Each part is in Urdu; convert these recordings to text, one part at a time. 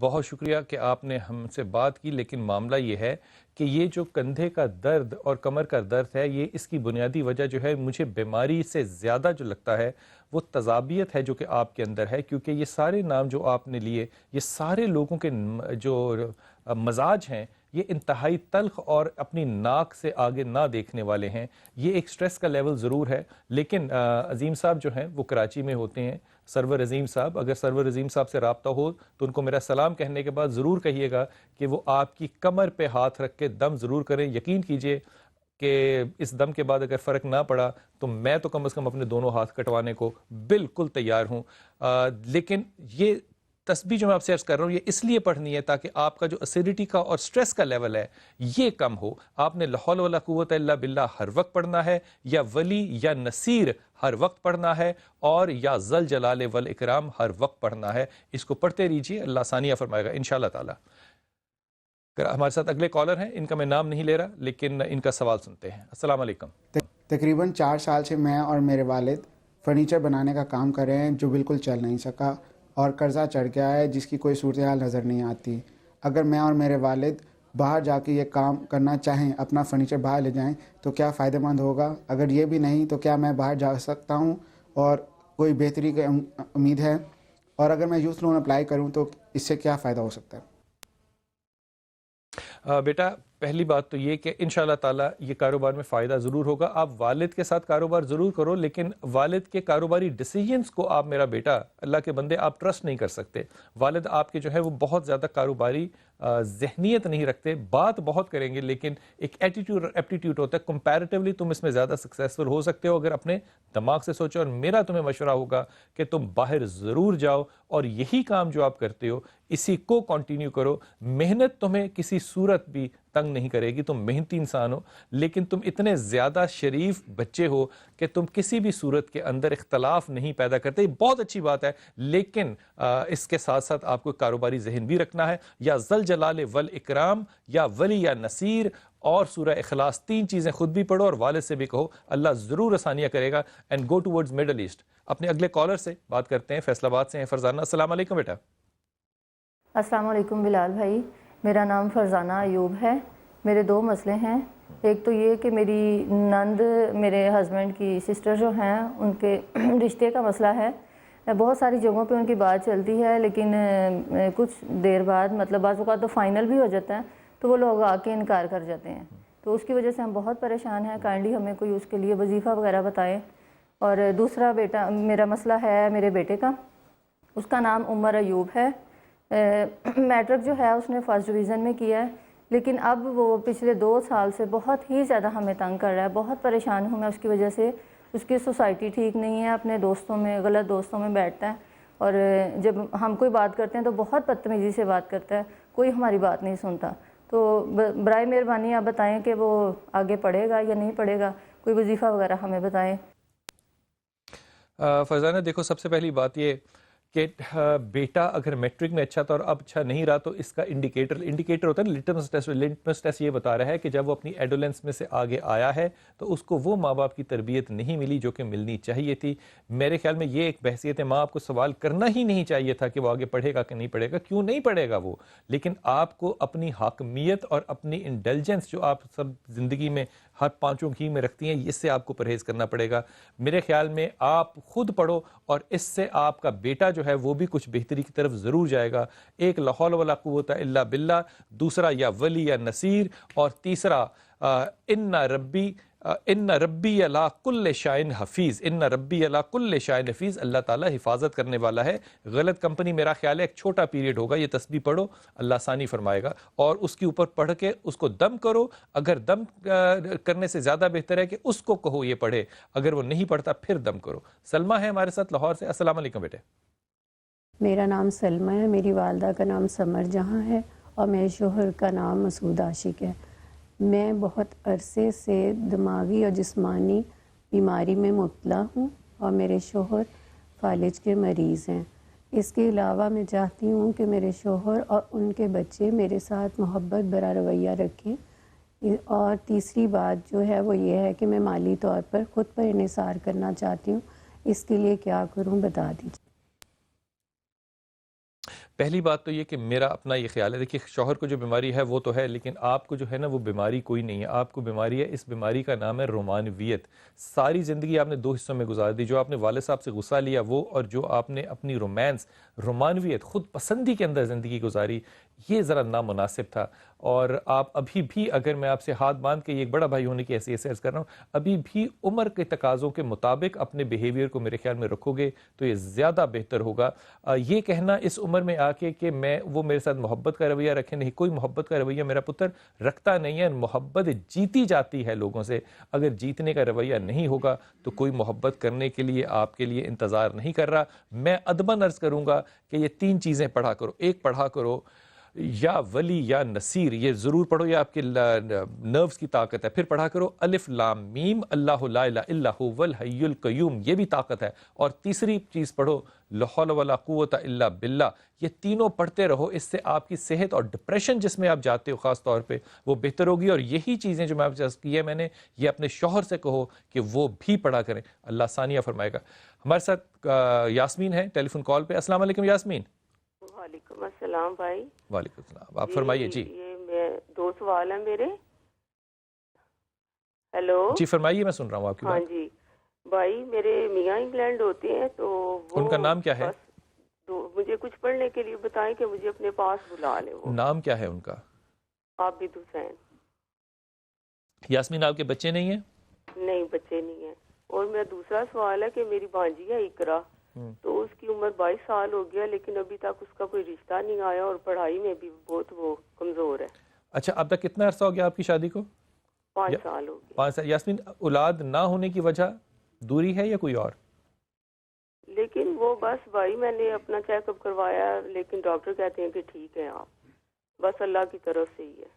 بہت شکریہ کہ آپ نے ہم سے بات کی، لیکن معاملہ یہ ہے کہ یہ جو کندھے کا درد اور کمر کا درد ہے، یہ اس کی بنیادی وجہ جو ہے مجھے بیماری سے زیادہ جو لگتا ہے وہ تضابیت ہے جو کہ آپ کے اندر ہے، کیونکہ یہ سارے نام جو آپ نے لیے، یہ سارے لوگوں کے جو مزاج ہیں یہ انتہائی تلخ اور اپنی ناک سے آگے نہ دیکھنے والے ہیں۔ یہ ایک سٹریس کا لیول ضرور ہے، لیکن عظیم صاحب جو ہیں وہ کراچی میں ہوتے ہیں، سرور عظیم صاحب، اگر سرور عظیم صاحب سے رابطہ ہو تو ان کو میرا سلام کہنے کے بعد ضرور کہیے گا کہ وہ آپ کی کمر پہ ہاتھ رکھ کے دم ضرور کریں۔ یقین کیجئے کہ اس دم کے بعد اگر فرق نہ پڑا تو میں تو کم از کم اپنے دونوں ہاتھ کٹوانے کو بالکل تیار ہوں۔ لیکن یہ تسبیح جو میں آپ سے عرض کر رہا ہوں یہ اس لیے پڑھنی ہے تاکہ آپ کا جو اسیڈیٹی کا اور سٹریس کا لیول ہے یہ کم ہو۔ آپ نے لا حول ولا قوت الا باللہ ہر وقت پڑھنا ہے، یا ولی یا نصیر ہر وقت پڑھنا ہے، اور یا ذل جلال والاکرام ہر وقت پڑھنا ہے۔ اس کو پڑھتے رہیے، اللہ آسانیاں فرمائے گا انشاءاللہ تعالی۔ ہمارے ساتھ اگلے کالر ہیں، ان کا میں نام نہیں لے رہا لیکن ان کا سوال سنتے ہیں۔ السلام علیکم۔ تقریباً 4 سال سے میں اور میرے والد فرنیچر بنانے کا کام کر رہے ہیں جو بالکل چل نہیں سکا اور قرضہ چڑھ گیا ہے جس کی کوئی صورتحال نظر نہیں آتی۔ اگر میں اور میرے والد باہر جا کے یہ کام کرنا چاہیں، اپنا فرنیچر باہر لے جائیں تو کیا فائدہ مند ہوگا؟ اگر یہ بھی نہیں تو کیا میں باہر جا سکتا ہوں اور کوئی بہتری کی امید ہے؟ اور اگر میں یوتھ لون اپلائی کروں تو اس سے کیا فائدہ ہو سکتا ہے؟ بیٹا پہلی بات تو یہ کہ انشاءاللہ تعالی یہ کاروبار میں فائدہ ضرور ہوگا۔ آپ والد کے ساتھ کاروبار ضرور کرو، لیکن والد کے کاروباری ڈیسیجنز کو آپ میرا بیٹا اللہ کے بندے آپ ٹرسٹ نہیں کر سکتے۔ والد آپ کے جو ہے وہ بہت زیادہ کاروباری ذہنیت نہیں رکھتے، بات بہت کریں گے لیکن ایک ایٹیٹیوڈ اور ایپٹیٹیوڈ ہوتا ہے۔ کمپیریٹیولی تم اس میں زیادہ سکسیسفل ہو سکتے ہو اگر اپنے دماغ سے سوچو، اور میرا تمہیں مشورہ ہوگا کہ تم باہر ضرور جاؤ اور یہی کام جو آپ کرتے ہو اسی کو کنٹینیو کرو۔ محنت تمہیں کسی صورت بھی تنگ نہیں کرے گی، تم محنتی انسان ہو، لیکن تم اتنے زیادہ شریف بچے ہو کہ تم کسی بھی صورت کے اندر اختلاف نہیں پیدا کرتے۔ یہ بہت اچھی بات ہے، لیکن اس کے ساتھ ساتھ آپ کو کاروباری ذہن بھی رکھنا ہے۔ یا ذل جلال والاکرام، یا ولی یا نصیر، اور سورہ اخلاص، 3 چیزیں خود بھی پڑھو اور والد سے بھی کہو، اللہ ضرور آسانیاں کرے گا۔ And go towards Middle East. اپنے اگلے کالر سے بات کرتے ہیں، فیصل آباد سے ہیں فرزانہ۔ السلام علیکم بیٹا۔ السلام علیکم بلال بھائی، میرا نام فرزانہ ایوب ہے۔ میرے 2 مسئلے ہیں۔ ایک تو یہ کہ میری نند میرے ہسبینڈ کی سسٹر جو ہیں ان کے رشتے کا مسئلہ ہے۔ بہت ساری جگہوں پہ ان کی بات چلتی ہے، لیکن کچھ دیر بعد مطلب بعض اوقات تو فائنل بھی ہو جاتا ہے تو وہ لوگ آ کے انکار کر جاتے ہیں، تو اس کی وجہ سے ہم بہت پریشان ہیں۔ کائنڈلی ہمیں کوئی اس کے لیے وظیفہ وغیرہ بتائے۔ اور دوسرا بیٹا میرا مسئلہ ہے میرے بیٹے کا، اس کا نام عمر ایوب ہے۔ میٹرک جو ہے اس نے فرسٹ ڈویژن میں کیا ہے، لیکن اب وہ پچھلے 2 سال سے بہت ہی زیادہ ہمیں تنگ کر رہا ہے۔ بہت پریشان ہوں میں اس کی وجہ سے۔ اس کی سوسائٹی ٹھیک نہیں ہے، اپنے دوستوں میں غلط دوستوں میں بیٹھتا ہے، اور جب ہم کوئی بات کرتے ہیں تو بہت بدتمیزی سے بات کرتا ہے، کوئی ہماری بات نہیں سنتا۔ تو برائے مہربانی آپ بتائیں کہ وہ آگے پڑھے گا یا نہیں پڑھے گا، کوئی وظیفہ وغیرہ ہمیں بتائیں۔ فرزانہ دیکھو، سب سے پہلی بات یہ کہ بیٹا اگر میٹرک میں اچھا تھا اور اب اچھا نہیں رہا تو اس کا انڈیکیٹر ہوتا ہے نا، لٹمس ٹیسٹ یہ بتا رہا ہے کہ جب وہ اپنی ایڈولنس میں سے آگے آیا ہے تو اس کو وہ ماں باپ کی تربیت نہیں ملی جو کہ ملنی چاہیے تھی۔ میرے خیال میں یہ ایک بحثیت ماں آپ کو سوال کرنا ہی نہیں چاہیے تھا کہ وہ آگے پڑھے گا کہ نہیں پڑھے گا، کیوں نہیں پڑھے گا وہ، لیکن آپ کو اپنی حاکمیت اور اپنی انڈلجنس جو آپ سب زندگی میں ہر 5 گھی میں رکھتی ہیں، اس سے آپ کو پرہیز کرنا پڑے گا۔ میرے خیال میں آپ خود پڑھو اور اس سے آپ کا بیٹا جو ہے وہ بھی کچھ بہتری کی طرف ضرور جائے گا۔ ایک لا حول ولا قوت الا باللہ، دوسرا یا ولی یا نصیر، اور تیسرا ان ربی علی کل شیء حفیظ، ان ربی علی کل شیء حفیظ، اللہ تعالیٰ حفاظت کرنے والا ہے۔ غلط کمپنی میرا خیال ہے ایک چھوٹا پیریڈ ہوگا، یہ تسبیح پڑھو، اللہ آسانی فرمائے گا، اور اس کے اوپر پڑھ کے اس کو دم کرو۔ اگر دم کرنے سے زیادہ بہتر ہے کہ اس کو کہو یہ پڑھے، اگر وہ نہیں پڑھتا پھر دم کرو۔ سلمہ ہے ہمارے ساتھ لاہور سے۔ السلام علیکم بیٹے۔ میرا نام سلمہ ہے، میری والدہ کا نام سمر جہاں ہے، اور میرے شوہر کا نام مسعود عاشق ہے۔ میں بہت عرصے سے دماغی اور جسمانی بیماری میں مبتلا ہوں، اور میرے شوہر فالج کے مریض ہیں۔ اس کے علاوہ میں چاہتی ہوں کہ میرے شوہر اور ان کے بچے میرے ساتھ محبت بھرا رویہ رکھیں، اور تیسری بات جو ہے وہ یہ ہے کہ میں مالی طور پر خود پر انحصار کرنا چاہتی ہوں۔ اس کے لیے کیا کروں بتا دیجیے۔ پہلی بات تو یہ کہ میرا اپنا یہ خیال ہے، دیکھیے شوہر کو جو بیماری ہے وہ تو ہے، لیکن آپ کو جو ہے نا وہ بیماری کوئی نہیں ہے، آپ کو بیماری ہے، اس بیماری کا نام ہے رومانویت۔ ساری زندگی آپ نے دو حصوں میں گزار دی، جو آپ نے والد صاحب سے غصہ لیا وہ، اور جو آپ نے اپنی رومانس، رومانویت، خود پسندی کے اندر زندگی گزاری، یہ ذرا نامناسب تھا۔ اور آپ ابھی بھی، اگر میں آپ سے ہاتھ باندھ کے، یہ ایک بڑا بھائی ہونے کی حیثیت سے عرض کر رہا ہوں، ابھی بھی عمر کے تقاضوں کے مطابق اپنے بیہیویئر کو میرے خیال میں رکھو گے تو یہ زیادہ بہتر ہوگا۔ یہ کہنا اس عمر میں آ کے کہ وہ میرے ساتھ محبت کا رویہ رکھے، نہیں، کوئی محبت کا رویہ میرا پتر رکھتا نہیں ہے۔ محبت جیتی جاتی ہے لوگوں سے، اگر جیتنے کا رویہ نہیں ہوگا تو کوئی محبت کرنے کے لیے آپ کے لیے انتظار نہیں کر رہا۔ میں ادباً عرض کروں گا کہ یہ 3 چیزیں پڑھا کرو۔ ایک پڑھا کرو یا ولی یا نصیر، یہ ضرور پڑھو، یہ آپ کے نروز کی طاقت ہے۔ پھر پڑھا کرو الف لام میم اللہ لا الہ الا هو الحی القیوم، یہ بھی طاقت ہے۔ اور تیسری چیز پڑھو لا حول ولا قوت الا باللہ۔ یہ تینوں پڑھتے رہو، اس سے آپ کی صحت اور ڈپریشن جس میں آپ جاتے ہو خاص طور پہ وہ بہتر ہوگی۔ اور یہی چیزیں جو میں آپ سے عرض کی ہے میں نے، یہ اپنے شوہر سے کہو کہ وہ بھی پڑھا کریں، اللہ ثانیہ فرمائے گا۔ ہمارے ساتھ یاسمین ہے ٹیلی فون کال پہ۔ السلام علیکم یاسمین۔ وعلیکم السلام بھائی۔ وعلیکم السلام، آپ فرمائیے جی۔ یہ 2 سوال ہیں میرے۔ ہیلو جی فرمائیے، میں سن رہا ہوں آپ کی ہاں بات۔ جی بھائی، میرے میاں انگلینڈ ہوتے ہیں تو وہ ان کا نام کیا ہے؟ مجھے کچھ پڑھنے کے لیے بتائیں کہ مجھے اپنے پاس بلا لیں۔ وہ نام کیا ہے ان کا؟ عابد حسین۔ یاسمین، آپ کے بچے نہیں ہیں؟ نہیں، بچے نہیں ہیں۔ اور میرا دوسرا سوال ہے کہ میری بھانجی ہے اقرا، تو اس کی عمر 22 سال ہو گیا لیکن ابھی تک اس کا کوئی رشتہ نہیں آیا اور پڑھائی میں بھی بہت وہ کمزور ہے۔ اچھا، اب تک کتنا عرصہ ہو گیا آپ کی شادی کو؟ 5 سال ہو گئے۔ 5 سال۔ یاسمین، اولاد نہ ہونے کی وجہ دوری ہے یا کوئی اور؟ لیکن وہ بس بھائی میں نے اپنا چیک اپ کروایا لیکن ڈاکٹر کہتے ہیں کہ ٹھیک ہے آپ، بس اللہ کی طرف سے ہی ہے۔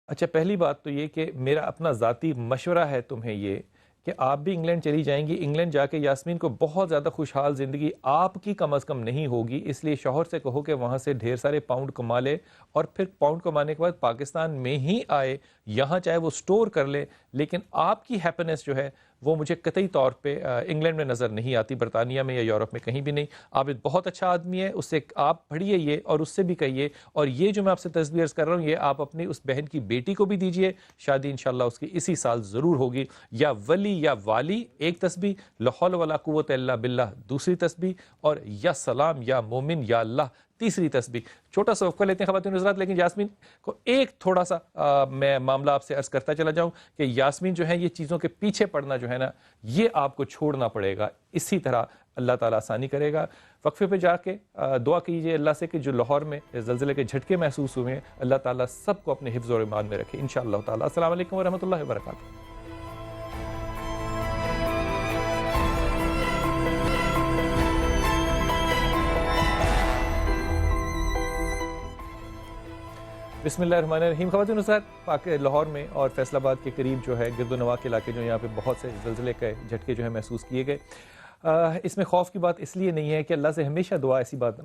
اچھا، پہلی بات تو یہ کہ میرا اپنا ذاتی مشورہ ہے تمہیں یہ کہ آپ بھی انگلینڈ چلی جائیں گی، انگلینڈ جا کے یاسمین کو بہت زیادہ خوشحال زندگی آپ کی کم از کم نہیں ہوگی، اس لیے شوہر سے کہو کہ وہاں سے ڈھیر سارے پاؤنڈ کما لے اور پھر پاؤنڈ کمانے کے بعد پاکستان میں ہی آئے، یہاں چاہے وہ سٹور کر لے، لیکن آپ کی ہیپینس جو ہے وہ مجھے قطعی طور پہ انگلینڈ میں نظر نہیں آتی، برطانیہ میں یا یورپ میں کہیں بھی نہیں۔ آپ ایک بہت اچھا آدمی ہے، اس سے آپ پڑھیے یہ اور اس سے بھی کہیے، اور یہ جو میں آپ سے تصویر کر رہا ہوں یہ آپ اپنی اس بہن کی بیٹی کو بھی دیجئے، شادی انشاءاللہ اس کی اسی سال ضرور ہوگی۔ یا ولی یا والی ایک تسبیح، لا حول ولا قوت الا باللہ دوسری تسبیح، اور یا سلام یا مومن یا اللہ تیسری تسبیح۔ چھوٹا سا وقفہ لیتے ہیں خواتین حضرات، لیکن یاسمین کو ایک تھوڑا سا میں معاملہ آپ سے عرض کرتا چلا جاؤں کہ یاسمین جو ہے یہ چیزوں کے پیچھے پڑنا جو ہے نا یہ آپ کو چھوڑنا پڑے گا، اسی طرح اللہ تعالیٰ آسانی کرے گا۔ وقفے پہ جا کے دعا کیجئے اللہ سے کہ جو لاہور میں زلزلے کے جھٹکے محسوس ہوئے ہیں اللہ تعالیٰ سب کو اپنے حفظ و ایمان میں رکھے انشاءاللہ تعالیٰ۔ السلام علیکم ورحمۃ اللہ وبرکاتہ۔ بسم اللہ الرحمن الرحیم۔ خواتین حضرات، لاہور میں اور فیصل آباد کے قریب جو ہے گرد و نواح کے علاقے جو یہاں پہ بہت سے زلزلے کے جھٹکے جو ہے محسوس کیے گئے۔ اس میں خوف کی بات اس لیے نہیں ہے کہ اللہ سے ہمیشہ دعا ایسی بات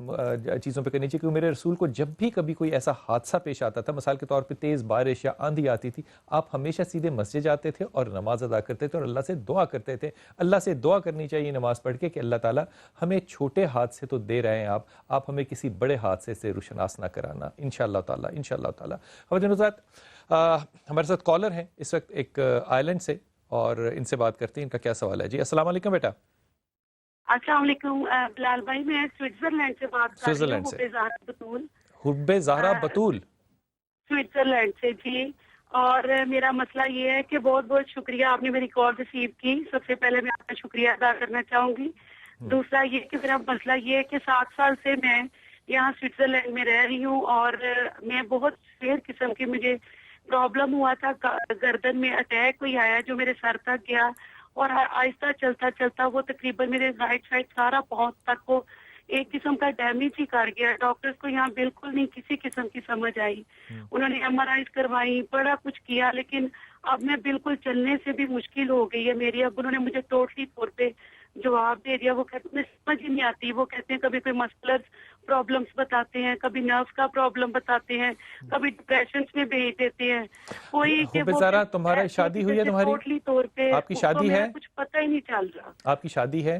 چیزوں پہ کرنی چاہیے، کیونکہ میرے رسول کو جب بھی کبھی کوئی ایسا حادثہ پیش آتا تھا، مثال کے طور پہ تیز بارش یا آندھی آتی تھی، آپ ہمیشہ سیدھے مسجد جاتے تھے اور نماز ادا کرتے تھے اور اللہ سے دعا کرتے تھے۔ اللہ سے دعا کرنی چاہیے نماز پڑھ کے کہ اللہ تعالیٰ ہمیں چھوٹے حادثے تو دے رہے ہیں، آپ ہمیں کسی بڑے حادثے سے روشناس نہ کرانا انشاءاللہ تعالیٰ انشاءاللہ تعالیٰ۔ خواتین حضرات، ہمارے ساتھ کالر ہیں اس وقت ایک آئرلینڈ سے، اور ان سے بات کرتے ہیں، ان کا کیا سوال ہے۔ جی السلام علیکم بیٹا۔ السلام علیکم بلال بھائی، میں سوئٹزرلینڈ سے بات کر رہی ہوں، حب زہرا بطول۔ حب زہرا بطول سوئٹزرلینڈ سے جی، اور میرا مسئلہ یہ ہے کہ بہت بہت شکریہ، آپ نے میری کال ریسیو کی، سب سے پہلے میں آپ کا شکریہ ادا کرنا چاہوں گی۔ دوسرا یہ کہ میرا مسئلہ یہ ہے کہ 7 سال سے میں یہاں سوئٹزرلینڈ میں رہ رہی ہوں اور میں بہت سیر قسم کی مجھے پرابلم ہوا تھا، گردن میں اٹیک کوئی آیا جو میرے سر تک گیا، اور آہستہ چلتا چلتا وہ تقریباً میرے رائٹ سائڈ سارا پاؤں تک کو ایک قسم کا ڈیمیج ہی کر گیا۔ ڈاکٹرز کو یہاں بالکل نہیں کسی قسم کی سمجھ آئی، انہوں نے MRIs کروائی، بڑا کچھ کیا، لیکن اب میں بالکل چلنے سے بھی مشکل ہو گئی ہے میری۔ اب انہوں نے مجھے ٹوٹلی طور پہ جواب دے دیا، وہ کہتے ہیں سمجھ ہی نہیں آتی، وہ کہتے ہیں کبھی کوئی مسکولر پرابلمس بتاتے ہیں، کبھی نروس کا پرابلم بتاتے ہیں، کبھی ڈپریشنس میں بھیج دیتے ہیں۔ کوئی تمہاری شادی ہوئی ہے؟ تمہاری ٹوٹلی طور پہ آپ کی شادی ہے؟ کچھ پتہ ہی نہیں چل رہا۔ آپ کی شادی ہے؟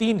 3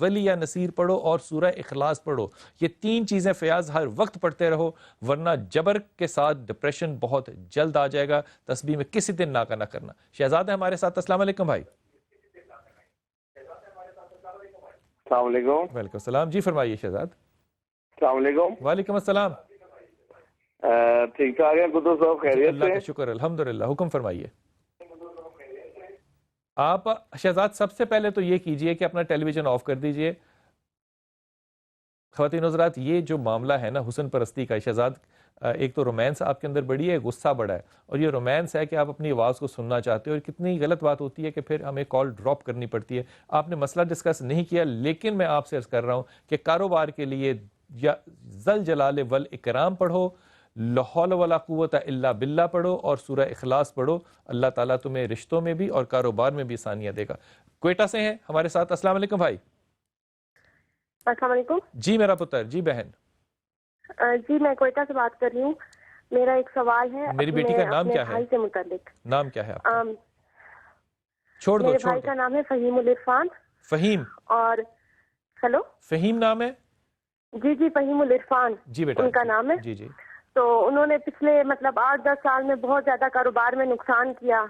ولی یا نصیر پڑھو اور سورہ اخلاص پڑھو. یہ 3 چیزیں فیاض ہر وقت پڑھتے رہو ورنہ جبر کے ساتھ ڈپریشن بہت جلد آ جائے گا. تسبیح میں کسی دن ناکا نہ کرنا. شہزاد ہے ہمارے ساتھ. السلام علیکم بھائی. السلام علیکم. وعلیکم السلام. جی فرمائیے شہزاد. السلام علیکم. وعلیکم السلام. ٹھیک ٹھاک ہے قدس صاحب؟ خیریت اللہ سے؟ کا شکر الحمدللہ. حکم فرمائیے. آپ شہزاد سب سے پہلے تو یہ کیجئے کہ اپنا ٹیلی ویژن آف کر دیجئے. خواتین حضرات یہ جو معاملہ ہے نا حسن پرستی کا، شہزاد ایک تو رومانس آپ کے اندر بڑی ہے، غصہ بڑا ہے، اور یہ رومانس ہے کہ آپ اپنی آواز کو سننا چاہتے ہو، اور کتنی غلط بات ہوتی ہے کہ پھر ہمیں کال ڈراپ کرنی پڑتی ہے. آپ نے مسئلہ ڈسکس نہیں کیا، لیکن میں آپ سے عرض کر رہا ہوں کہ کاروبار کے لیے یا ذل جلال والاکرام پڑھو، لا حول ولا قوت الا باللہ پڑھو اور سورہ اخلاص پڑھو. اللہ تعالیٰ تمہیں رشتوں میں بھی اور کاروبار میں بھی آسانیاں دے گا. کوئٹہ سے ہیں ہمارے ساتھ. السلام علیکم بھائی. السلام علیکم. جی میرا پتر. جی بہن. جی میں کوئٹہ سے بات کر رہی ہوں. میرا ایک سوال ہے میری بیٹی کا نام کیا ہے؟ بھائی سے متعلق. نام کیا ہے آپ کا؟ چھوڑ دو. میرے بھائی کا نام ہے فہیم العرفان. فہیم. اور ہلو فہیم نام ہے؟ جی جی فہیم العرفان جی بیٹا ان کا نام ہے. جی جی. تو انہوں نے پچھلے 8-10 سال میں بہت زیادہ کاروبار میں نقصان کیا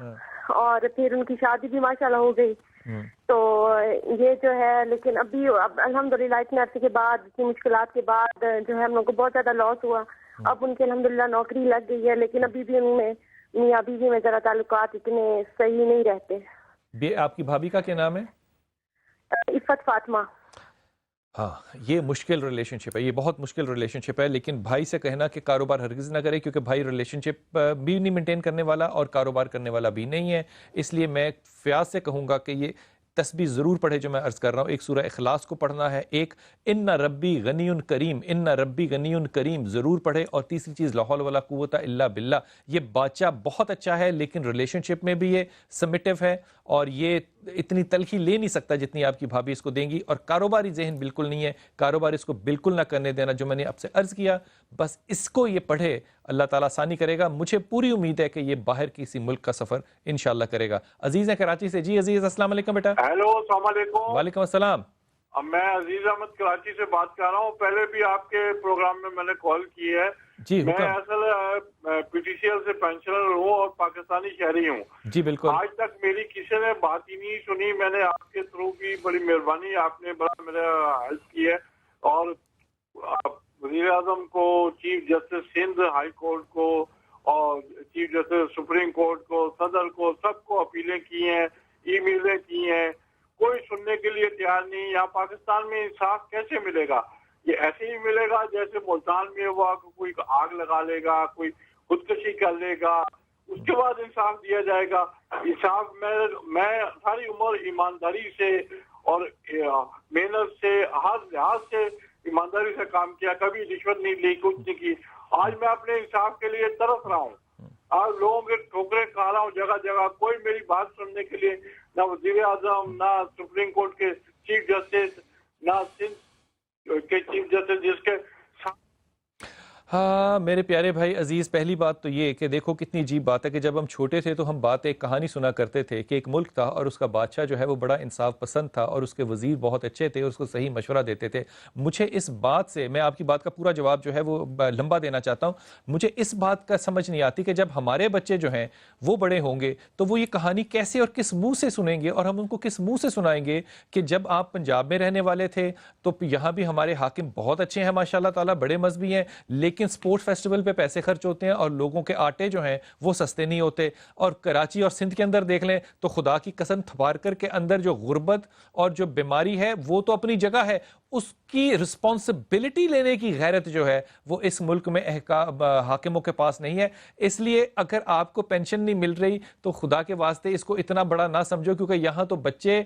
اور پھر ان کی شادی بھی ماشاءاللہ ہو گئی. تو یہ جو ہے لیکن ابھی الحمدللہ اتنے عرصے کے بعد اتنی مشکلات کے بعد جو ہے ہم لوگ کو بہت زیادہ لاس ہوا. اب ان کی الحمدللہ نوکری لگ گئی ہے لیکن ابھی بھی ان میں میاں بیوی میں ذرا تعلقات اتنے صحیح نہیں رہتے. آپ کی بھابھی کا کیا نام ہے؟ عفت فاطمہ. ہاں یہ مشکل ریلیشن شپ ہے، یہ بہت مشکل ریلیشن شپ ہے. لیکن بھائی سے کہنا کہ کاروبار ہرگز نہ کرے کیونکہ بھائی ریلیشن شپ بھی نہیں مینٹین کرنے والا اور کاروبار کرنے والا بھی نہیں ہے. اس لیے میں فیاض سے کہوں گا کہ یہ تسبیح ضرور پڑھے جو میں عرض کر رہا ہوں. ایک سورہ اخلاص کو پڑھنا ہے، ایک ان ربی غنی کریم، ان ربی غنی کریم ضرور پڑھے، اور تیسری چیز لا حول ولا قوت الا باللہ. یہ بادشاہ بہت اچھا ہے لیکن ریلیشن شپ میں بھی یہ سبمٹیو ہے اور یہ اتنی تلخی لے نہیں سکتا جتنی آپ کی بھابھی اس کو دیں گی. اور کاروباری ذہن بالکل نہیں ہے، کاروبار اس کو بالکل نہ کرنے دینا. جو میں نے آپ سے عرض کیا بس اس کو یہ پڑھے، اللہ تعالیٰ آسانی کرے گا. مجھے پوری امید ہے کہ یہ باہر کسی ملک کا سفر انشاءاللہ کرے گا. عزیز ہے کراچی سے. جی عزیز السلام علیکم بیٹا. ہیلو السلام علیکم. وعلیکم السلام. میں عزیز احمد کراچی سے بات کر رہا ہوں. پہلے بھی آپ کے پروگرام میں میں نے کال کی ہے. جی میں اصل پی ٹی سی ایل سے پینشنر ہوں اور پاکستانی شہری ہوں. جی بالکل. آج تک میری کسی نے بات ہی نہیں سنی. میں نے آپ کے تھرو بھی بڑی مہربانی، آپ نے بڑا میرا ہیلپ کی ہے. اور وزیر اعظم کو، chief justice Sindh high court کو اور چیف جسٹس سپریم کورٹ کو، صدر کو، سب کو اپیلیں کی ہیں، ای میلیں کی ہیں. کوئی سننے کے لیے تیار نہیں. یہاں پاکستان میں انصاف کیسے ملے گا؟ یہ ایسے ہی ملے گا جیسے ملتان میں ہوا کہ کوئی آگ لگا لے گا، کوئی خودکشی کر لے گا، اس کے بعد انصاف دیا جائے گا. انصاف میں ساری عمر ایمانداری سے اور محنت سے ہر لحاظ سے ایمانداری سے کام کیا، کبھی رشوت نہیں لی، کچھ نہیں کی. آج میں اپنے انصاف کے لیے ترس رہا ہوں. آج لوگوں کے ٹھوکریں کھا رہا ہوں جگہ جگہ. کوئی میری بات سننے کے لیے نہ وزیر اعظم، نہ سپریم کورٹ کے چیف جسٹس، نہ سندھ کے چیف جسٹس جس کے. ہاں میرے پیارے بھائی عزیز، پہلی بات تو یہ کہ دیکھو کتنی عجیب بات ہے کہ جب ہم چھوٹے تھے تو ہم بات ایک کہانی سنا کرتے تھے کہ ایک ملک تھا اور اس کا بادشاہ جو ہے وہ بڑا انصاف پسند تھا اور اس کے وزیر بہت اچھے تھے اور اس کو صحیح مشورہ دیتے تھے. مجھے اس بات سے، میں آپ کی بات کا پورا جواب جو ہے وہ لمبا دینا چاہتا ہوں، مجھے اس بات کا سمجھ نہیں آتی کہ جب ہمارے بچے جو ہیں وہ بڑے ہوں گے تو وہ یہ کہانی کیسے اور کس منہ سے سنیں گے، اور ہم ان کو کس منہ سے سنائیں گے کہ جب آپ پنجاب میں رہنے والے تھے تو یہاں بھی ہمارے حاکم بہت اچھے ہیں ماشاء اللہ تعالیٰ، بڑے مذہبی ہیں، لیکن سپورٹ فیسٹیول پہ پیسے خرچ ہوتے ہیں اور لوگوں کے آٹے جو ہیں وہ سستے نہیں ہوتے. اور کراچی اور سندھ کے اندر دیکھ لیں تو خدا کی قسم تھوارکر کے اندر جو غربت اور جو بیماری ہے وہ تو اپنی جگہ ہے، اس کی رسپانسبلٹی لینے کی غیرت جو ہے وہ اس ملک میں حاکموں کے پاس نہیں ہے. اس لیے اگر آپ کو پینشن نہیں مل رہی تو خدا کے واسطے اس کو اتنا بڑا نہ سمجھو، کیونکہ یہاں تو بچے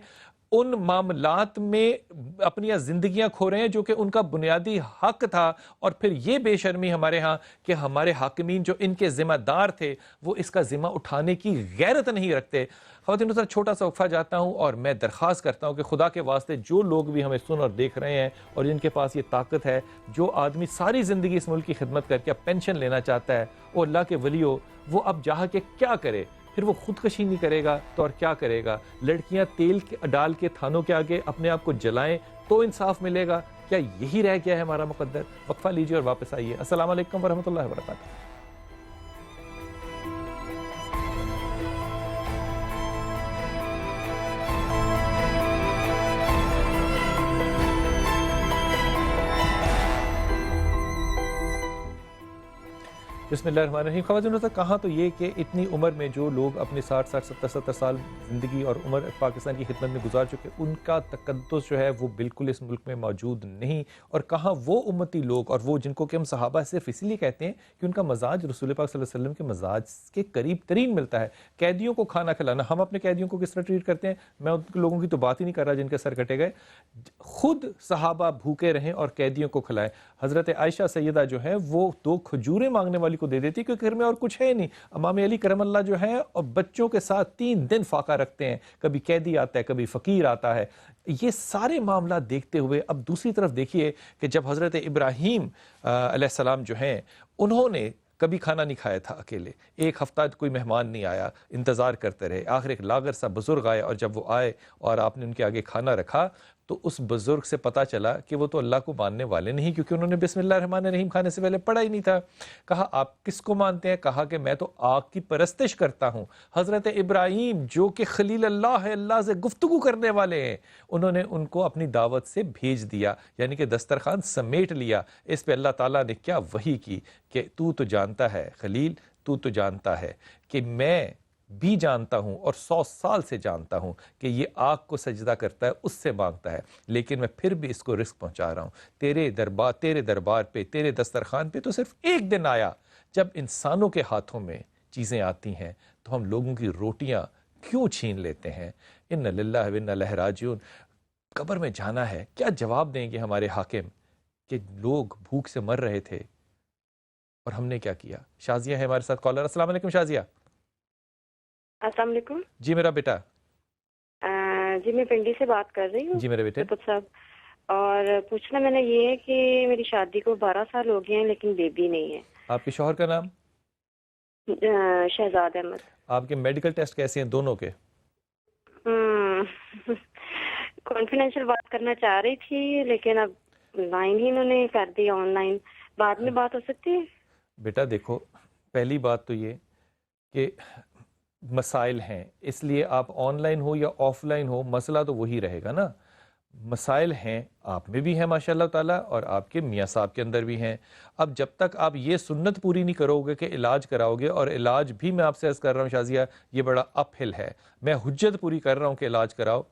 ان معاملات میں اپنی زندگیاں کھو رہے ہیں جو کہ ان کا بنیادی حق تھا. اور پھر یہ بے شرمی ہمارے ہاں کہ ہمارے حاکمین جو ان کے ذمہ دار تھے وہ اس کا ذمہ اٹھانے کی غیرت نہیں رکھتے. خواتین سر چھوٹا سا وقفہ جاتا ہوں اور میں درخواست کرتا ہوں کہ خدا کے واسطے جو لوگ بھی ہمیں سن اور دیکھ رہے ہیں اور جن کے پاس یہ طاقت ہے، جو آدمی ساری زندگی اس ملک کی خدمت کر کے اب پینشن لینا چاہتا ہے، اور اللہ کے ولیو وہ اب جا کے کیا کرے؟ پھر وہ خودکشی نہیں کرے گا تو اور کیا کرے گا؟ لڑکیاں تیل ڈال کے تھانوں کے آگے اپنے آپ کو جلائیں تو انصاف ملے گا؟ کیا یہی رہ گیا ہے ہمارا مقدر؟ وقفہ لیجیے اور واپس آئیے۔ السلام علیکم ورحمۃ اللہ وبرکاتہ۔ بسم اللہ الرحمن الرحیم۔ خواتین و حضرات، کہاں تو یہ کہ اتنی عمر میں جو لوگ اپنے 60 70 سال زندگی اور عمر پاکستان کی خدمت میں گزار چکے، ان کا تقدس جو ہے وہ بالکل اس ملک میں موجود نہیں، اور کہاں وہ امتی لوگ اور وہ جن کو کہ ہم صحابہ صرف اسی لیے کہتے ہیں کہ ان کا مزاج رسول پاک صلی اللہ علیہ وسلم کے مزاج کے قریب ترین ملتا ہے۔ قیدیوں کو کھانا کھلانا، ہم اپنے قیدیوں کو کس طرح ٹریٹ کرتے ہیں؟ میں ان لوگوں کی تو بات ہی نہیں کر رہا جن کے سر کٹے گئے، خود صحابہ بھوکے رہیں اور قیدیوں کو کھلائیں۔ حضرت عائشہ سیدہ جو ہے وہ 2 کھجوریں مانگنے والی کو دے دیتی کیونکہ گھر میں اور کچھ ہے نہیں۔ امام علی کرم اللہ جو ہے اور بچوں کے ساتھ 3 دن فاقہ رکھتے ہیں، کبھی قیدی آتا ہے، کبھی فقیر آتا ہے۔ یہ سارے معاملات دیکھتے ہوئے اب دوسری طرف دیکھیے کہ جب حضرت ابراہیم علیہ السلام جو ہیں انہوں نے کبھی کھانا نہیں کھایا تھا اکیلے، 1 ہفتہ کوئی مہمان نہیں آیا، انتظار کرتے رہے، آخر ایک لاغر سا بزرگ آئے، اور جب وہ آئے اور آپ نے ان کے آگے کھانا رکھا تو اس بزرگ سے پتہ چلا کہ وہ تو اللہ کو ماننے والے نہیں، کیونکہ انہوں نے بسم اللہ الرحمن الرحیم کھانے سے پہلے پڑھا ہی نہیں تھا۔ کہا آپ کس کو مانتے ہیں؟ کہا کہ میں تو آگ کی پرستش کرتا ہوں۔ حضرت ابراہیم جو کہ خلیل اللہ ہے، اللہ سے گفتگو کرنے والے ہیں، انہوں نے ان کو اپنی دعوت سے بھیج دیا، یعنی کہ دسترخوان سمیٹ لیا۔ اس پہ اللہ تعالیٰ نے کیا وحی کی کہ تو جانتا ہے خلیل، تو جانتا ہے کہ میں بھی جانتا ہوں اور 100 سال سے جانتا ہوں کہ یہ آگ کو سجدہ کرتا ہے، اس سے مانگتا ہے، لیکن میں پھر بھی اس کو رزق پہنچا رہا ہوں۔ تیرے دربار پہ، تیرے دسترخوان پہ تو صرف ایک دن آیا جب انسانوں کے ہاتھوں میں چیزیں آتی ہیں تو ہم لوگوں کی روٹیاں کیوں چھین لیتے ہیں؟ ان للہ و انا الیہ راجعون۔ قبر میں جانا ہے، کیا جواب دیں گے ہمارے حاکم کہ لوگ بھوک سے مر رہے تھے اور ہم نے کیا کیا؟ شازیہ ہے ہمارے ساتھ کالر۔ السلام علیکم شازیہ۔ السلام علیکم جی میرا بیٹا۔ جی میں پنڈی سے بات کر رہی ہوں۔ جی میرے بیٹے صاحب، اور پوچھنا میں نے یہ ہے کہ میری شادی کو 12 سال ہو گئے ہیں لیکن بیبی نہیں ہے۔ آپ کے شوہر کا نام؟ شہزاد احمد۔ آپ کے میڈیکل ٹیسٹ کیسے ہیں دونوں کے؟ کانفیڈینشیل بات کرنا چاہ رہی تھی لیکن اب لائن ہی انہوں نے کر دی آن لائن، بعد میں بات ہو سکتی ہے؟ بیٹا دیکھو، پہلی بات تو یہ کہ مسائل ہیں، اس لیے آپ آن لائن ہو یا آف لائن ہو مسئلہ تو وہی رہے گا نا۔ مسائل ہیں، آپ میں بھی ہیں ماشاء اللہ تعالیٰ، اور آپ کے میاں صاحب کے اندر بھی ہیں۔ اب جب تک آپ یہ سنت پوری نہیں کرو گے کہ علاج کراؤ گے، اور علاج بھی میں آپ سے عرض کر رہا ہوں شازیہ یہ بڑا اپ ہل ہے، میں حجت پوری کر رہا ہوں کہ علاج کراؤ،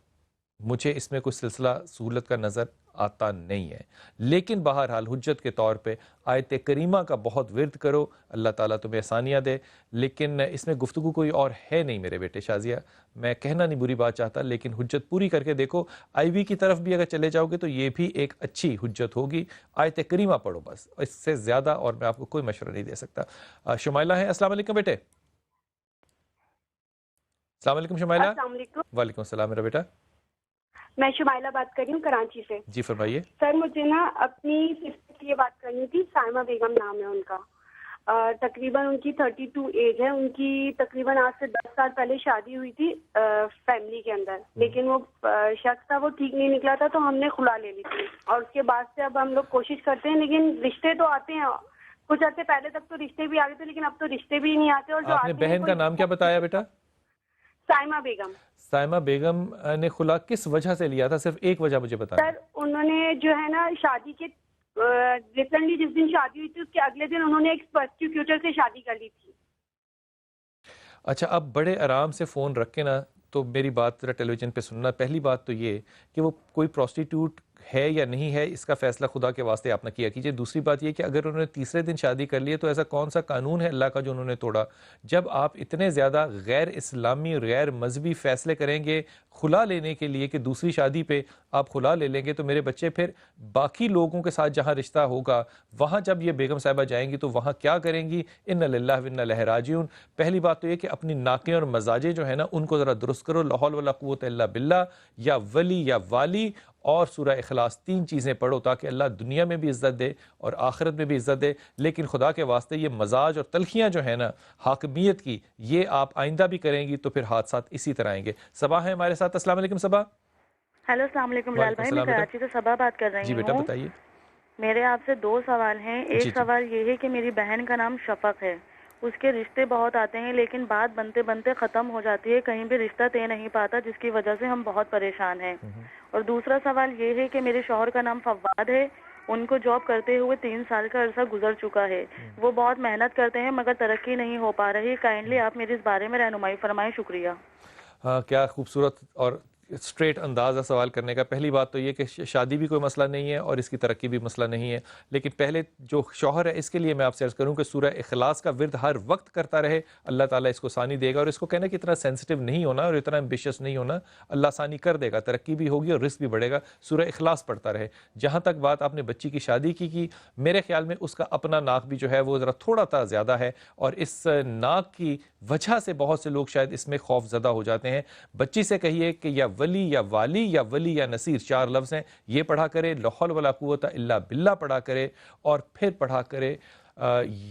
مجھے اس میں کوئی سلسلہ سہولت کا نظر آتا نہیں ہے، لیکن بہرحال حجت کے طور پہ آیت کریمہ کا بہت ورد کرو، اللہ تعالیٰ تمہیں آسانیاں دے۔ لیکن اس میں گفتگو کوئی اور ہے نہیں میرے بیٹے شازیہ، میں کہنا نہیں بری بات چاہتا، لیکن حجت پوری کر کے دیکھو۔ آئی وی کی طرف بھی اگر چلے جاؤ گے تو یہ بھی ایک اچھی حجت ہوگی، آیت کریمہ پڑھو بس، اس سے زیادہ اور میں آپ کو کوئی مشورہ نہیں دے سکتا۔ شمائلہ ہیں، السلام علیکم بیٹے۔ السلام علیکم شمائلہ۔ السلام علیکم۔ وعلیکم السلام میرا بیٹا۔ میں شمائلہ بات کر رہی ہوں کراچی سے۔ جی فرمائیے۔ سر مجھے نا اپنی سسٹر کی یہ بات کرنی تھی، سائمہ بیگم نام ہے ان کا، تقریباً ان کی 32 ایج ہے، ان کی تقریباً آج سے 10 سال پہلے شادی ہوئی تھی فیملی کے اندر، لیکن وہ شخص تھا وہ ٹھیک نہیں نکلا تھا تو ہم نے خلا لے لی تھی، اور اس کے بعد سے اب ہم لوگ کوشش کرتے ہیں لیکن رشتے تو آتے ہیں، کچھ عرصے پہلے تک تو رشتے بھی آتے تھے لیکن اب تو رشتے بھی نہیں آتے۔ اور جو آپ نے بہن کا نام کیا بتایا بیٹا؟ سائمہ بیگم۔ سائمہ بیگم نے خلا کس وجہ سے لیا تھا؟ صرف ایک وجہ مجھے بتائیں۔ سر انہوں نے جو ہے نا شادی کے ریسنٹلی جس دن شادی ہوئی تھی اس کے اگلے دن انہوں نے ایک پروسیکیوٹر سے شادی کر لی تھی۔ اچھا، اب بڑے آرام سے فون رکھ کے نا تو میری بات ذرا ٹیلی ویژن پہ سننا۔ پہلی بات تو یہ کہ وہ کوئی پروسٹیٹیوٹ ہے یا نہیں ہے اس کا فیصلہ خدا کے واسطے آپ نہ کیا کیجیے۔ دوسری بات یہ کہ اگر انہوں نے تیسرے دن شادی کر لی ہے تو ایسا کون سا قانون ہے اللہ کا جو انہوں نے توڑا؟ جب آپ اتنے زیادہ غیر اسلامی اور غیر مذہبی فیصلے کریں گے خلا لینے کے لیے کہ دوسری شادی پہ آپ خلا لے لیں گے تو میرے بچے پھر باقی لوگوں کے ساتھ جہاں رشتہ ہوگا وہاں جب یہ بیگم صاحبہ جائیں گی تو وہاں کیا کریں گی؟ ان للہ و انا الیہ راجعون۔ پہلی بات تو یہ کہ اپنی ناکیں اور مزاجیں جو ہیں نا ان کو ذرا درست کرو، لا حول ولا قوت الا باللہ، یا ولی یا والی اور سورہ اخلاص، 3 چیزیں پڑھو تاکہ اللہ دنیا میں بھی عزت دے اور آخرت میں بھی عزت دے. لیکن خدا کے واسطے یہ مزاج اور تلخیاں جو ہیں نا حاکمیت کی، یہ آپ آئندہ بھی کریں گی تو پھر حادثات اسی طرح آئیں گے. صبا ہے ہمارے ساتھ. السلام علیکم صبا. ہیلو السلام علیکم بلال بھائی، میں کراچی سے صبا بات کر رہی ہوں. جی بیٹا بتائیے. میرے آپ سے 2 سوال ہیں. ایک سوال یہ ہے کہ میری بہن کا نام شفق ہے، اس کے رشتے بہت آتے ہیں لیکن بات بنتے بنتے ختم ہو جاتی ہے، کہیں بھی رشتہ طے نہیں پاتا، جس کی وجہ سے ہم بہت پریشان ہیں. اور دوسرا سوال یہ ہے کہ میرے شوہر کا نام فواد ہے، ان کو جاب کرتے ہوئے 3 سال کا عرصہ گزر چکا ہے. وہ بہت محنت کرتے ہیں مگر ترقی نہیں ہو پا رہی. کائنڈلی آپ میرے اس بارے میں رہنمائی فرمائیں. شکریہ. کیا خوبصورت اور اسٹریٹ انداز ہے سوال کرنے کا. پہلی بات تو یہ کہ شادی بھی کوئی مسئلہ نہیں ہے اور اس کی ترقی بھی مسئلہ نہیں ہے، لیکن پہلے جو شوہر ہے اس کے لیے میں آپ سے عرض کروں کہ سورہ اخلاص کا ورد ہر وقت کرتا رہے، اللہ تعالیٰ اس کو ثانی دے گا. اور اس کو کہنا کہ اتنا سینسٹیو نہیں ہونا اور اتنا ایمبیشس نہیں ہونا، اللہ ثانی کر دے گا، ترقی بھی ہوگی اور رزق بھی بڑھے گا. سورہ اخلاص پڑھتا رہے. جہاں تک بات آپ نے بچی کی شادی کی میرے خیال میں اس کا اپنا ناک بھی جو ہے وہ ذرا تھوڑا تا زیادہ ہے، اور اس ناک کی وجہ سے بہت سے لوگ شاید اس میں خوف زدہ ہو جاتے ہیں. بچی سے کہیے کہ یا ولی یا والی یا ولی یا نصیر 4 لفظ ہیں، یہ پڑھا کرے، لا حول ولا قوت الا باللہ پڑھا کرے، اور پھر پڑھا کرے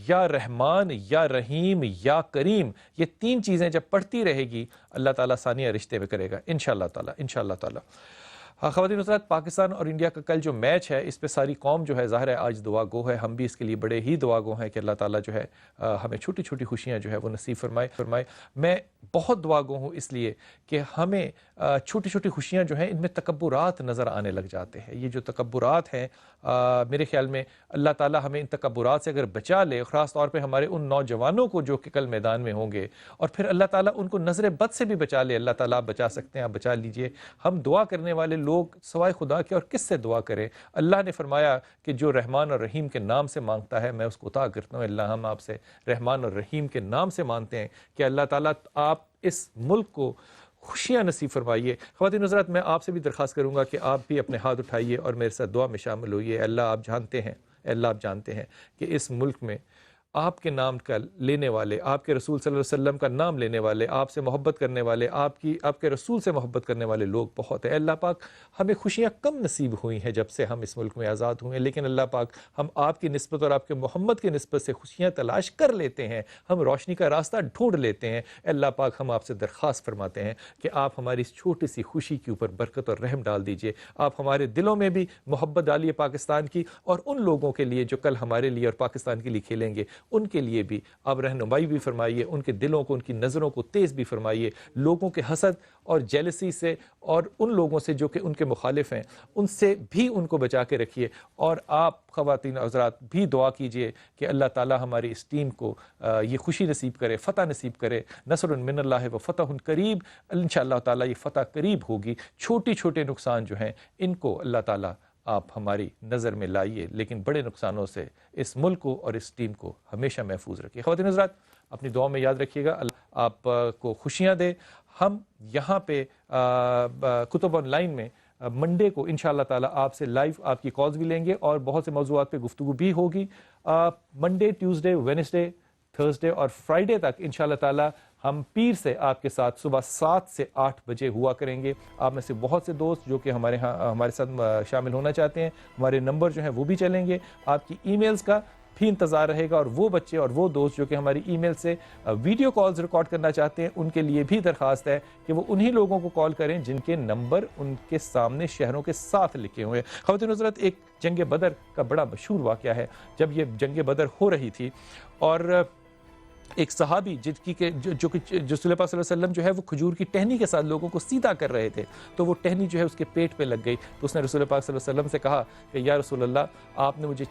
یا رحمان یا رحیم یا کریم. یہ 3 چیزیں جب پڑھتی رہے گی اللہ تعالیٰ ثانیہ رشتے میں کرے گا انشاءاللہ تعالیٰ، انشاءاللہ تعالیٰ. خواتین حضرات، پاکستان اور انڈیا کا کل جو میچ ہے اس پہ ساری قوم جو ہے ظاہر ہے آج دعا گو ہے. ہم بھی اس کے لیے بڑے ہی دعا گو ہیں کہ اللہ تعالیٰ جو ہے ہمیں چھوٹی چھوٹی خوشیاں جو ہے وہ نصیب فرمائے. میں بہت دعا گو ہوں اس لیے کہ ہمیں چھوٹی چھوٹی خوشیاں جو ہیں ان میں تکبرات نظر آنے لگ جاتے ہیں. یہ جو تکبرات ہیں میرے خیال میں اللہ تعالیٰ ہمیں ان تکبرات سے اگر بچا لے، خاص طور پہ ہمارے ان نوجوانوں کو جو کہ کل میدان میں ہوں گے، اور پھر اللہ تعالیٰ ان کو نظر بد سے بھی بچا لے. اللہ تعالیٰ آپ بچا سکتے ہیں، آپ بچا لیجئے. ہم دعا کرنے والے لوگ سوائے خدا کے اور کس سے دعا کریں؟ اللہ نے فرمایا کہ جو رحمان اور رحیم کے نام سے مانگتا ہے میں اس کو عطا کرتا ہوں. اللہ ہم آپ سے رحمان اور رحیم کے نام سے مانتے ہیں کہ اللہ تعالیٰ آپ اس ملک کو خوشیاں نصیب فرمائیے. خواتین حضرات، میں آپ سے بھی درخواست کروں گا کہ آپ بھی اپنے ہاتھ اٹھائیے اور میرے ساتھ دعا میں شامل ہوئیے. اللہ آپ جانتے ہیں، اللہ آپ جانتے ہیں کہ اس ملک میں آپ کے نام کا لینے والے، آپ کے رسول صلی اللہ علیہ وسلم کا نام لینے والے، آپ سے محبت کرنے والے، آپ کے رسول سے محبت کرنے والے لوگ بہت ہیں. اللہ پاک ہمیں خوشیاں کم نصیب ہوئی ہیں جب سے ہم اس ملک میں آزاد ہوئے ہیں، لیکن اللہ پاک ہم آپ کی نسبت اور آپ کے محمد کی نسبت سے خوشیاں تلاش کر لیتے ہیں، ہم روشنی کا راستہ ڈھونڈ لیتے ہیں. اللہ پاک ہم آپ سے درخواست فرماتے ہیں کہ آپ ہماری اس چھوٹی سی خوشی کے اوپر برکت اور رحم ڈال دیجئے. آپ ہمارے دلوں میں بھی محبت ڈالیے پاکستان کی، اور ان لوگوں کے لیے جو کل ہمارے لیے اور پاکستان کے لیے کھیلیں گے ان کے لیے بھی آپ رہنمائی بھی فرمائیے، ان کے دلوں کو، ان کی نظروں کو تیز بھی فرمائیے. لوگوں کے حسد اور جیلسی سے اور ان لوگوں سے جو کہ ان کے مخالف ہیں ان سے بھی ان کو بچا کے رکھیے. اور آپ خواتین حضرات بھی دعا کیجئے کہ اللہ تعالی ہماری اس ٹیم کو یہ خوشی نصیب کرے، فتح نصیب کرے. نصر من اللہ و فتح قریب. انشاءاللہ تعالی یہ فتح قریب ہوگی. چھوٹے چھوٹے نقصان جو ہیں ان کو اللہ تعالی آپ ہماری نظر میں لائیے، لیکن بڑے نقصانوں سے اس ملک کو اور اس ٹیم کو ہمیشہ محفوظ رکھیے. خواتین حضرات، اپنی دعا میں یاد رکھیے گا، اللہ آپ کو خوشیاں دے. ہم یہاں پہ کتب آن لائن میں منڈے کو انشاءاللہ تعالی آپ سے لائیو آپ کی کالز بھی لیں گے اور بہت سے موضوعات پہ گفتگو بھی ہوگی. منڈے، ٹیوزڈے، وینسڈے، تھرسڈے اور فرائیڈے تک انشاءاللہ تعالی ہم پیر سے آپ کے ساتھ صبح 7 سے 8 بجے ہوا کریں گے. آپ میں سے بہت سے دوست جو کہ ہمارے ساتھ شامل ہونا چاہتے ہیں، ہمارے نمبر جو ہیں وہ بھی چلیں گے. آپ کی ای میلز کا بھی انتظار رہے گا، اور وہ بچے اور وہ دوست جو کہ ہماری ای میل سے ویڈیو کالز ریکارڈ کرنا چاہتے ہیں ان کے لیے بھی درخواست ہے کہ وہ انہی لوگوں کو کال کریں جن کے نمبر ان کے سامنے شہروں کے ساتھ لکھے ہوئے ہیں. خواتین حضرات، ایک جنگ بدر کا بڑا مشہور واقعہ ہے. جب یہ جنگ بدر ہو رہی تھی اور ایک صحابی جو رسول پاک صلی اللہ علیہ وسلم جو ہے وہ کھجور کی ٹہنی کے ساتھ لوگوں کو سیدھا کر رہے تھے، تو وہ ٹہنی جو ہے اس کے پیٹ پہ لگ گئی. تو اس نے رسول پاک صلی اللہ علیہ وسلم سے کہا کہ یا رسول اللہ، آپ نے مجھے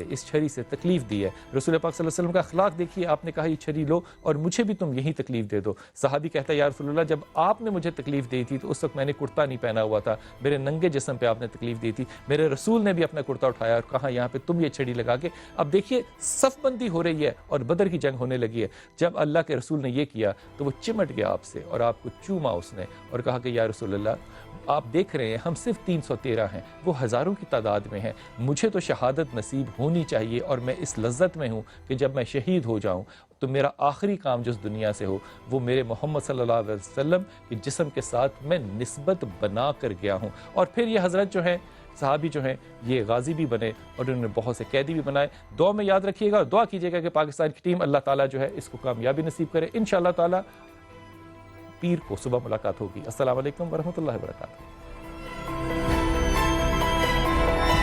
اس چھری سے تکلیف دی ہے. رسول پاک صلی اللہ علیہ وسلم کا اخلاق دیکھیے، آپ نے کہا یہ چھری لو اور مجھے بھی تم یہی تکلیف دے دو. صحابی کہتا ہے یا رسول اللہ، جب آپ نے مجھے تکلیف دی تھی تو اس وقت میں نے کرتا نہیں پہنا ہوا تھا، میرے ننگے جسم پہ آپ نے تکلیف دی تھی. میرے رسول نے بھی اپنا کرتا اٹھایا اور کہا یہاں پہ تم یہ چھڑی لگا کے. اب دیکھیے صف بندی ہو رہی ہے اور بدر کی جنگ ہونے لگی ہے. جب اللہ کے رسول نے یہ کیا تو وہ چمٹ گیا آپ سے اور آپ کو چوما اس نے اور کہا کہ یا رسول اللہ، آپ دیکھ رہے ہیں ہم صرف 313 ہیں، وہ ہزاروں کی تعداد میں ہیں. مجھے تو شہادت نصیب ہونی چاہیے اور میں اس لذت میں ہوں کہ جب میں شہید ہو جاؤں تو میرا آخری کام جو اس دنیا سے ہو وہ میرے محمد صلی اللہ علیہ وسلم کے جسم کے ساتھ میں نسبت بنا کر گیا ہوں. اور پھر یہ حضرت جو ہیں صحابی جو ہیں یہ غازی بھی بنے اور انہوں نے بہت سے قیدی بھی بنائے. دعا میں یاد رکھیے گا اور دعا کیجیے گا کہ پاکستان کی ٹیم اللہ تعالیٰ جو ہے اس کو کامیابی نصیب کرے. انشاءاللہ تعالیٰ پیر کو صبح ملاقات ہوگی. السلام علیکم ورحمۃ اللہ وبرکاتہ.